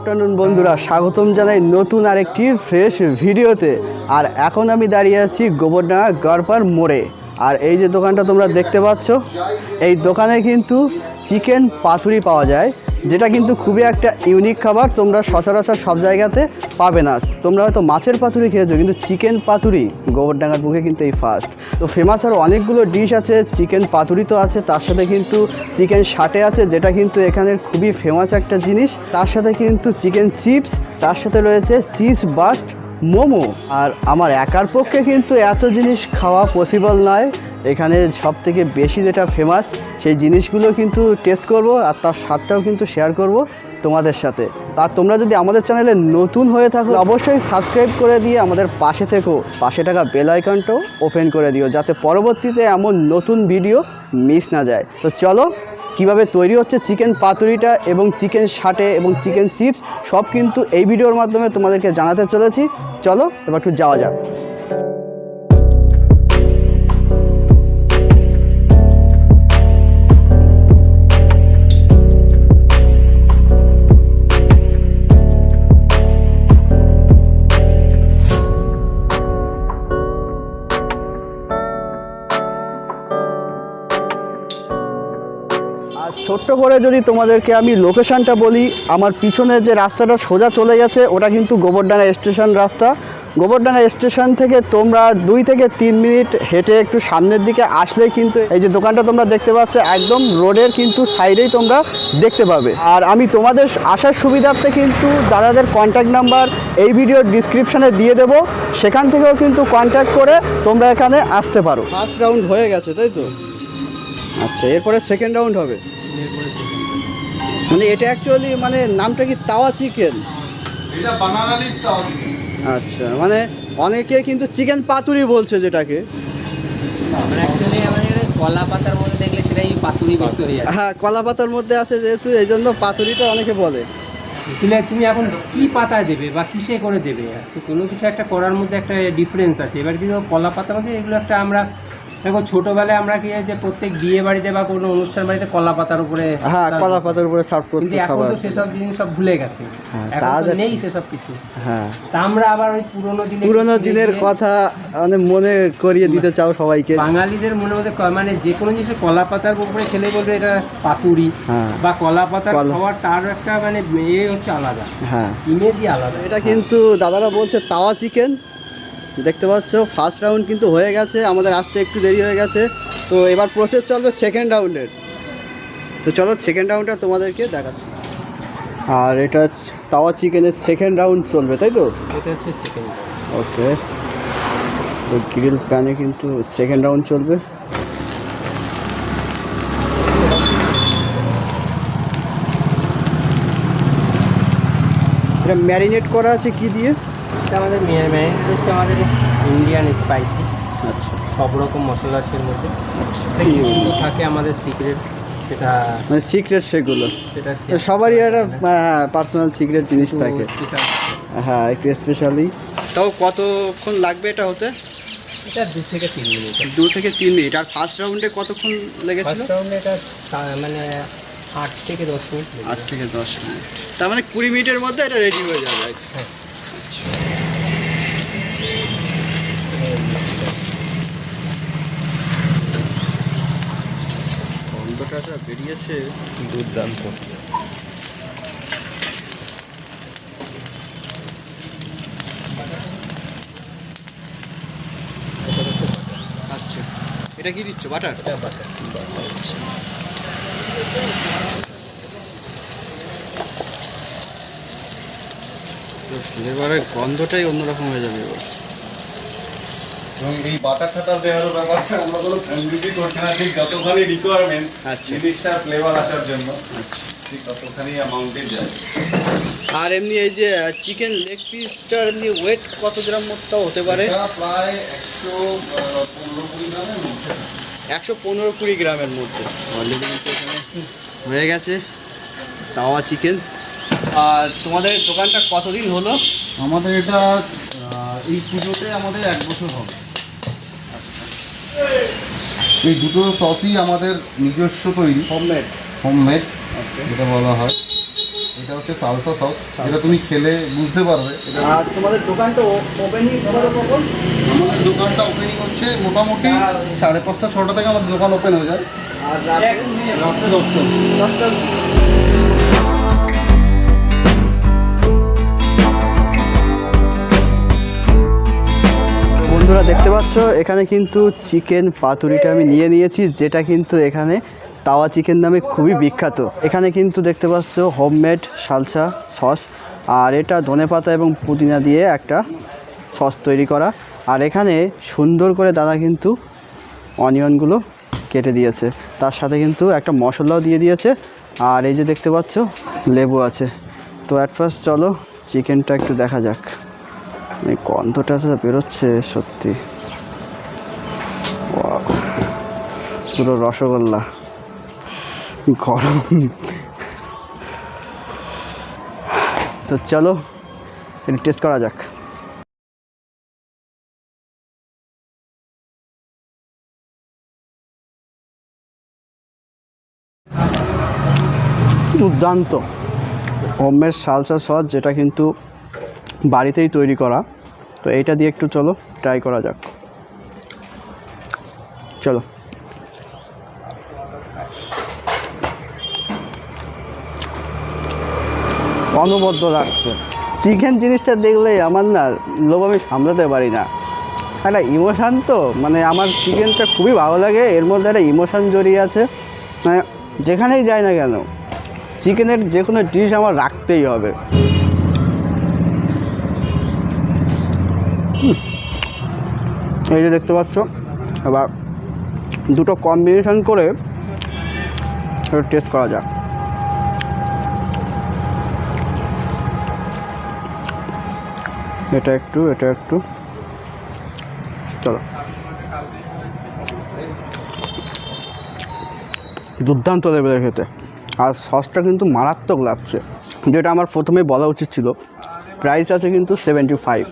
Afternoon বন্ধুরা, স্বাগতম জানাই নতুন আরেকটি ফ্রেশ ভিডিওতে। আর এখন আমি দাঁড়িয়ে আছি গোবরডাঙ্গা গড়পাড় মোড়ে। আর এই যে দোকানটা তোমরা দেখতে পাচ্ছ, এই দোকানে কিন্তু চিকেন পাতুরি পাওয়া যায়, যেটা কিন্তু খুবই একটা ইউনিক খাবার। তোমরা সচরাচর সব জায়গাতে পাবে না। তোমরা হয়তো মাছের পাতুরি খেয়েছো, কিন্তু চিকেন পাতুরি গোবরডাঙ্গার বুকে কিন্তু এই ফার্স্ট। তো ফেমাস আরও অনেকগুলো ডিশ আছে, চিকেন পাতুরি তো আছে, তার সাথে কিন্তু চিকেন সাটে আছে, যেটা কিন্তু এখানের খুবই ফেমাস একটা জিনিস। তার সাথে কিন্তু চিকেন চিপস, তার সাথে রয়েছে চিজ বাস্ট, মোমো। আর আমার একার পক্ষে কিন্তু এত জিনিস খাওয়া পসিবল নয়। এখানে সব থেকে বেশি যেটা ফেমাস সেই জিনিসগুলো কিন্তু টেস্ট করব, আর তার স্বাদটাও কিন্তু শেয়ার করব তোমাদের সাথে। আর তোমরা যদি আমাদের চ্যানেলে নতুন হয়ে থাকো, অবশ্যই সাবস্ক্রাইব করে দিয়ে আমাদের পাশে থেকো, পাশে থাকা বেল আইকনটাও ওপেন করে দিও, যাতে পরবর্তীতে এমন নতুন ভিডিও মিস না যায়। তো চলো, কিভাবে তৈরি হচ্ছে চিকেন পাতুরিটা এবং চিকেন সাটে এবং চিকেন চিপস, সব কিন্তু এই ভিডিওর মাধ্যমে তোমাদেরকে জানাতে চলেছি। চলো এবার একটু যাওয়া যাক। ছোট্ট করে যদি তোমাদেরকে আমি লোকেশানটা বলি, আমার পিছনের যে রাস্তাটা সোজা চলে গেছে, ওটা কিন্তু গোবরডাঙ্গা স্টেশন রাস্তা। গোবরডাঙ্গা স্টেশন থেকে তোমরা 2 থেকে 3 মিনিট হেঁটে একটু সামনের দিকে আসলেই কিন্তু এই যে দোকানটা তোমরা দেখতে পাচ্ছ, একদম রোডের কিন্তু সাইডেই তোমরা দেখতে পাবে। আর আমি তোমাদের আসার সুবিধার্থে কিন্তু দাদাদের কন্ট্যাক্ট নাম্বার এই ভিডিওর ডিসক্রিপশানে দিয়ে দেবো, সেখান থেকেও কিন্তু কন্ট্যাক্ট করে তোমরা এখানে আসতে পারো। ফার্স্ট রাউন্ড হয়ে গেছে, তাই তো? আচ্ছা, এরপরে সেকেন্ড রাউন্ড হবে। মানে এটা অ্যাকচুয়ালি মানে নামটা কি তাওয়া চিকেন? এটা বানানালি তাওয়া চিকেন। আচ্ছা, মানে অনেকে কিন্তু চিকেন পাতুরি বলছে যেটাকে। মানে অ্যাকচুয়ালি আমাদের কলা পাতার মধ্যে দেখলে সেটাই পাতুরি বেশি হয়ে যায়। হ্যাঁ, কলা পাতার মধ্যে আছে যেহেতু, এই জন্য পাতুরিটা অনেকে বলে। তুমি এখন কি পাতায় দেবে বা কিসে করে দেবে, তো কোনো কিছু একটা করার মধ্যে একটা ডিফারেন্স আছে। এবার কিন্তু কলা পাতার মধ্যে এগুলো একটা, আমরা দেখো ছোটবেলায় আমরা কি যে প্রত্যেক বিয়ে বাড়িতে বা কোনো অনুষ্ঠান বাড়িতে কলা পাতার উপরে, হ্যাঁ, কলা পাতার উপরে সার্ভ করতে। কিন্তু এখন তো সেসব জিনিস সব ভুলে গেছে, এখন তো নেই সেসব কিছু। হ্যাঁ, তা আমরা আবার ওই পুরোনো দিনের কথা মানে মনে করিয়ে দিতে চাও সবাইকে। বাঙালিদের মনের মধ্যে মানে যে কোনো জিনিসের কলা পাতার উপরে খেলে বলবে এটা পাতুরি, বা কলা পাতার খাওয়ার তার একটা মানে হচ্ছে আলাদা, হ্যাঁ, ইমেজই আলাদা। এটা কিন্তু দাদারা বলছে তাওয়া চিকেন। দেখতে পাচ্ছ ফার্স্ট রাউন্ড কিন্তু হয়ে গেছে, আমাদের আসতে একটু দেরি হয়ে গেছে। তো এবার প্রসেস চলবে সেকেন্ড রাউন্ডের। তো চলো সেকেন্ড রাউন্ডটা তোমাদেরকে দেখাচ্ছি। আর এটা তাওয়া চিকেনের সেকেন্ড রাউন্ড চলবে, তাই তো? এটা হচ্ছে সেকেন্ড। ওকে, তো গ্রিল প্যানে কিন্তু সেকেন্ড রাউন্ড চলবে। এটা ম্যারিনেট করা আছে কি দিয়ে? এটা আমাদের ম্যারিনেট হচ্ছে আমাদের ইন্ডিয়ান স্পাইসি। আচ্ছা, সব রকম মশলা আছে এর মধ্যে। কিন্তু থাকে আমাদের সিক্রেট, সেটা মানে সিক্রেট, সেগুলো সেটা সবারই একটা পার্সোনাল সিক্রেট জিনিস থাকে। হ্যাঁ, একটু স্পেশালি। তাও কতক্ষণ লাগবে এটা হতে? এটা 2 থেকে 3 মিনিট। 2 থেকে 3 মিনিট। আর ফার্স্ট রাউন্ডে কতক্ষণ লেগেছিল? ফার্স্ট রাউন্ডে এটা মানে 8 থেকে 10 মিনিট। 8 থেকে 10 মিনিট, তার মানে 20 মিনিটের মধ্যে এটা রেডি হয়ে যাবে। হ্যাঁ, গন্ধটা বেরিয়েছে দুর্দান্ত। আচ্ছা, এটা কি দিচ্ছ? বাটার? বাটার। ফ্লেভারের গন্ধটাই অন্যরকম হয়ে যাবে এবার। এবং এই বাটার টাটার দেওয়ার ব্যাপারটা আমরা কোনো ফ্যামিলি করছি না, ঠিক যতখানি রিকোয়ারমেন্ট জিনিসটার ফ্লেভার আসার জন্য, আচ্ছা, ঠিক ততখানি অ্যামাউন্টে যায়। আর এমনি এই যে চিকেন লেগ পিসটার এমনি ওয়েট কত গ্রাম মতো হতে পারে? প্রায় 115-20 গ্রামের মধ্যে। 115-20 গ্রামের মধ্যে অলরেডি কিন্তু এখানে হয়ে গেছে তাওয়া চিকেন। আর তোমাদের দোকানটা কতদিন হলো? আমাদের এটা এই পুজোতে আমাদের 1 বছর হবে। আচ্ছা, এই দুটো সসই আমাদের নিজস্ব তৈরি, হোমমেড যেটা বলা হয়। এটা হচ্ছে সালসা সস, যেটা তুমি খেলে বুঝতে পারবে। আর তোমাদের দোকানটা ওপেনিং করো কখন? আমাদের দোকানটা ওপেনিং হচ্ছে মোটামুটি 5:30 6টা থেকে আমাদের দোকান ওপেন হয়ে যায়। আর রাতে 10টা। বন্ধুরা দেখতে পাচ্ছ এখানে কিন্তু চিকেন পাতুরিটা আমি নিয়ে নিয়েছি, যেটা কিন্তু এখানে তাওয়া চিকেন নামে খুবই বিখ্যাত। এখানে কিন্তু দেখতে পাচ্ছ হোমমেড সালসা সস, আর এটা ধনেপাতা এবং পুদিনা দিয়ে একটা সস তৈরি করা। আর এখানে সুন্দর করে দাদা কিন্তু অনিয়নগুলো কেটে দিয়েছে, তার সাথে কিন্তু একটা মশলাও দিয়ে দিয়েছে। আর এই যে দেখতে পাচ্ছ লেবু আছে। তো অ্যাট ফার্স্ট চলো চিকেনটা একটু দেখা যাক। এই গন্ধটা তো বেরোচ্ছে সত্যি, পুরো রসগোল্লা গরম। তো চলো এটা টেস্ট করা যাক। দুর্দান্ত হোমমেড সালসা সস, যেটা কিন্তু বাড়িতেই তৈরি করা। তো এইটা দিয়ে একটু চলো ট্রাই করা যাক। চলো অনবদ্য লাগছে। চিকেন জিনিসটা দেখলে আমার না লোভ আমি সামলাতে পারি না। একটা ইমোশান তো, মানে আমার চিকেনটা খুবই ভালো লাগে, এর মধ্যে একটা ইমোশান জড়িয়ে আছে। মানে যেখানেই যাই না কেন চিকেনের যে কোনো ডিশ আমার রাখতেই হবে। এই যে দেখতে পাচ্ছ, এবার দুটো কম্বিনেশন করে টেস্ট করা যাক। এটা একটু চলো। দুর্দান্ত লেভেলের খেতে, আর সসটা কিন্তু মারাত্মক লাগছে, যেটা আমার প্রথমে বলা উচিত ছিল। প্রাইস আছে কিন্তু 75।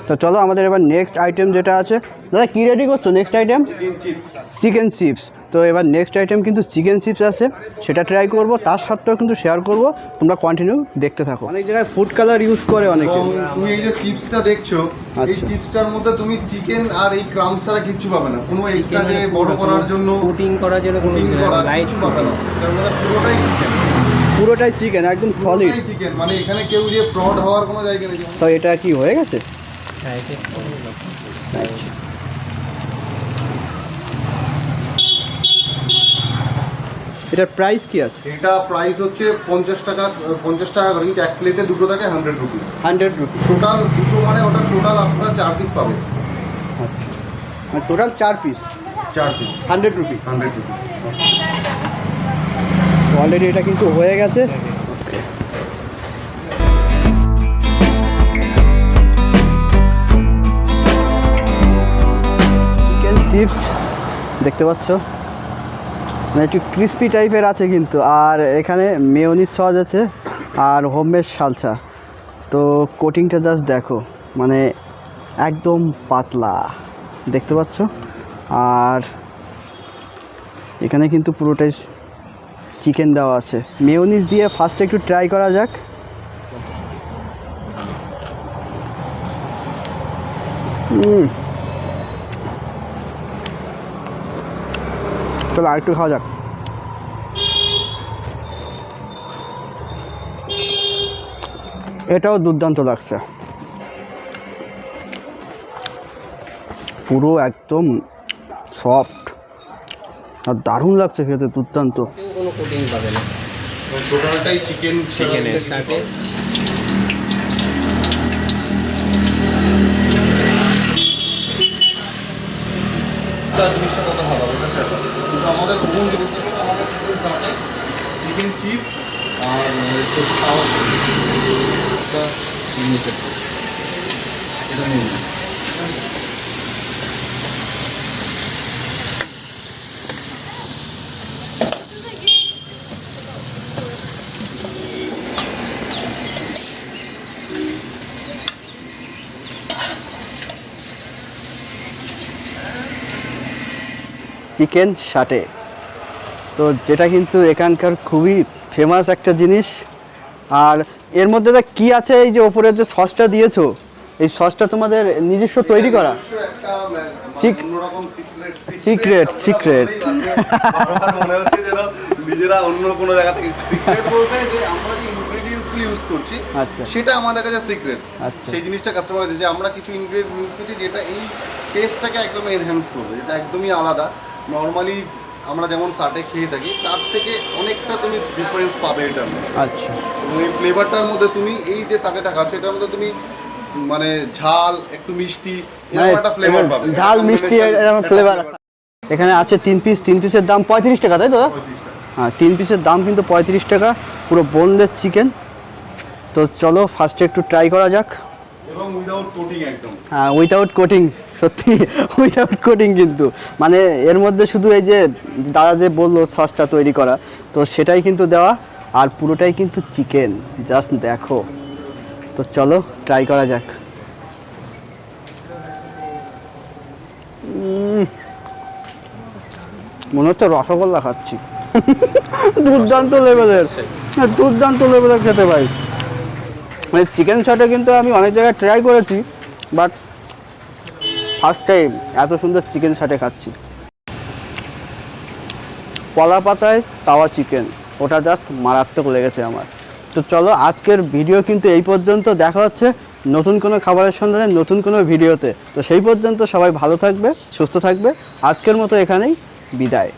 তো চলো আমাদের এবার নেক্সট আইটেম যেটা আছে। দাদা কী রেডি করছো নেক্সট আইটেম? Chicken chips. তো এবার নেক্সট আইটেম কিন্তু চিকেন চিপস আছে, সেটা ট্রাই করব, তার সাথেও কিন্তু শেয়ার করব। তোমরা কন্টিনিউ দেখতে থাকো। অনেক জায়গায় ফুড কালার ইউজ করে অনেকে। তুমি এই যে চিপসটা দেখছো, এই চিপসটার মধ্যে তুমি চিকেন আর এই ক্রাম্বস ছাড়া কিচ্ছু পাবে না। কোনো এক্সট্রা যে বড় করার জন্য কোটিং করার জন্য কোনো লাইট পাবে না। এটার মধ্যে পুরোটাই চিকেন, একদম সলিড চিকেন, মানে এখানে কেউ যে ফ্রড হওয়ার কোনো জায়গা নেই। তো এটা কি হয়ে গেছে? এটার প্রাইস কি আছে? এটা প্রাইস হচ্ছে 50 টাকা করে, কিন্তু এক প্লেটে দুটো থাকে 100 রুপি। 100 রুপি টোটাল দুটো, মানে ওটা টোটাল আপনারা 4 পিস পাবে। আচ্ছা, টোটাল 4 পিস 100 রুপি। অলরেডি এটা কিন্তু হয়ে গেছে। চিকেন চিপস দেখতে পাচ্ছ, মানে একটু ক্রিস্পি টাইপের আছে কিন্তু। আর এখানে মেয়োনিজ সস আছে আর হোমমেড সালসা। তো কোটিংটা জাস্ট দেখো, মানে একদম পাতলা দেখতে পাচ্ছ। আর এখানে কিন্তু পুরোটাই চিকেন দেওয়া আছে। মেয়োনিজ দিয়ে ফার্স্টে একটু ট্রাই করা যাক। চলো আরেকটু খাওয়া যাক। এটাও দুর্দান্ত লাগছে, পুরো একদম সফট আর দারুণ লাগছে খেতে, দুর্দান্ত। কোনো কোটিং পাবে না, টোটালটাই চিকেনের সাথে। জিনিসটা কত ভালো হবে, কিন্তু আমাদের প্রথম জিনিসটা হলো আমাদের চিকেন চিপস আর এটা নিয়ে চিকেন সাটে, তো যেটা কিন্তু এখানকার খুবই ফেমাস একটা জিনিস। আর এর মধ্যে কি আছে, এই যে ওপরের যে সসটা দিয়েছো, এই সসটা তোমাদের নিজস্ব তৈরি করা? সিক্রেট মনে হচ্ছে যেন নিজেরা অন্য কোনো জায়গা থেকে সিক্রেট বলতে যে আমরা যে ইনগ্রেডিয়েন্টসগুলো ইউজ করছি আচ্ছা, সেটা আমাদের কাছে সিক্রেট। আচ্ছা, সেই জিনিসটা কাস্টমার কাছে যে আমরা কিছু ইনগ্রেডিয়েন্টস ইউজ করছি যেটা এই টেস্টটাকে একদম এনহ্যান্স করবে, এটা একদমই আলাদা। নর্মালি আমরা যেমন সাটে খেয়ে থাকি তার থেকে অনেকটা তুমি ডিফারেন্স পাবে এটার মধ্যে। আচ্ছা, এবং এই ফ্লেভারটার মধ্যে তুমি এই যে সাটেটা খাচ্ছ এটার মধ্যে তুমি মানে ঝাল একটু মিষ্টি এরকম একটা ফ্লেভার পাবে, ঝাল মিষ্টি এরকম ফ্লেভার। এখানে আছে 3 পিস, 3 পিসের দাম 35 টাকা, তাই তো? হ্যাঁ, 3 পিসের দাম কিন্তু 35 টাকা, পুরো বোনলেস চিকেন। তো চলো ফার্স্টে একটু ট্রাই করা যাক। এবং উইদাউট কোটিং একদম। হ্যাঁ, উইথাউট কোটিং, সত্যি উইথাউট কোটিং কিন্তু, মানে এর মধ্যে শুধু এই যে দাদা যে বললো সসটা তৈরি করা, তো সেটাই কিন্তু দেওয়া, আর পুরোটাই কিন্তু চিকেন, জাস্ট দেখো। তো চলো ট্রাই করা যাক। মনে হচ্ছে রসগোল্লা খাচ্ছি। দুর্দান্ত লেভেলের, দুর্দান্ত লেভেলের খেতে ভাই। মানে চিকেন শটে কিন্তু আমি অনেক জায়গায় ট্রাই করেছি, বাট ফার্স্ট টাইম এত সুন্দর চিকেন শটে খাচ্ছি। কলা পাতায় তাওয়া চিকেন, ওটা জাস্ট মারাত্মক লেগেছে আমার। তো চলো আজকের ভিডিও কিন্তু এই পর্যন্ত, দেখা হচ্ছে নতুন কোনো খাবারের সন্ধানে নতুন কোনো ভিডিওতে। তো সেই পর্যন্ত সবাই ভালো থাকবে, সুস্থ থাকবে। আজকের মতো এখানেই বিদায়।